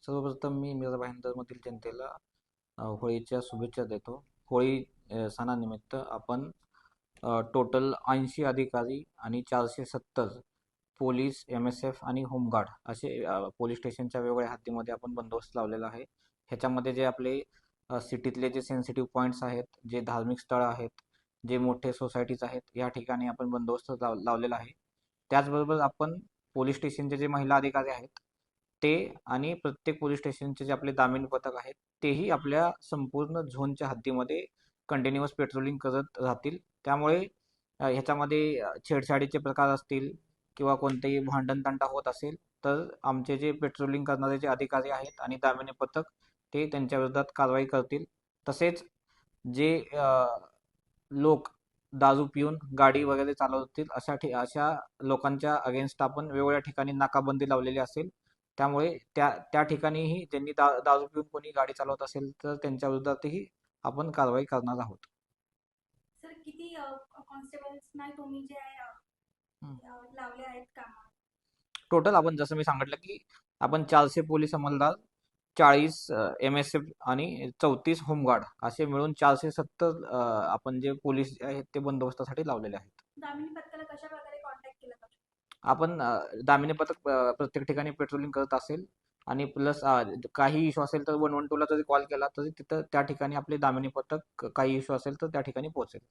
सर्वप्रथम मी मिरज भाईंदरमधील जनतेला होळीच्या शुभेच्छा देतो. होळी सणानिमित्त आपण टोटल 80 अधिकारी आणि 470 पोलीस, MSF आणि होमगार्ड असे पोलीस स्टेशनच्या वेगवेगळ्या हद्दीमध्ये आपण बंदोबस्त लावलेला आहे. ह्याच्यामध्ये जे आपले सिटीतले जे सेन्सिटिव्ह पॉईंट्स आहेत, जे धार्मिक स्थळं आहेत, जे मोठे सोसायटीज आहेत, या ठिकाणी आपण बंदोबस्त लावलेला आहे. त्याचबरोबर आपण पोलीस स्टेशनचे जे महिला अधिकारी आहेत ते आणि प्रत्येक पोलीस स्टेशनचे जे आपले दामिनी पथक आहेत तेही आपल्या संपूर्ण झोनच्या हद्दीमध्ये कंटिन्युअस पेट्रोलिंग करत राहतील. त्यामुळे ह्याच्यामध्ये छेडछाडीचे प्रकार असतील किंवा कोणतेही भांडणतंटा होत असेल तर आमचे जे पेट्रोलिंग करणारे जे अधिकारी आहेत आणि दामिनी पथक ते त्यांच्या विरोधात कारवाई करतील. तसेच जे लोक दारू पिऊन गाडी वगैरे चालवतील अशा लोकांच्या अगेन्स्ट आपण वेगवेगळ्या ठिकाणी नाकाबंदी लावलेली असेल. त्यामुळे त्या त्या ठिकाणीही ज्यांनी दारू पिऊन कोणी गाडी चालवत असेल तर त्यांच्या विरोधातही आपण कारवाई करणार आहोत. सर किती कॉन्स्टेबल्स नाही तुम्ही जे आहे लावले आहेत कामात? टोटल आपण जसं मी सांगितलं की आपण 400 पोलीस अंमलदार, 40 MSF आणि 34 होमगार्ड असे मिळून 470 आपण जे पोलीस आहेत ते बंदोबस्तासाठी लावलेले आहेत. दामिनी पथकाला कशा प्रकारे कॉन्टॅक्ट केला जातो? आपण दामिनी पथक प्रत्येक ठिकाणी पेट्रोलिंग करत असेल आणि प्लस काही इश्यू असेल तर 112ला जरी कॉल केला तरी तिथं त्या ठिकाणी आपले दामिनी पथक काही इश्यू असेल तर त्या ठिकाणी पोहोचेल.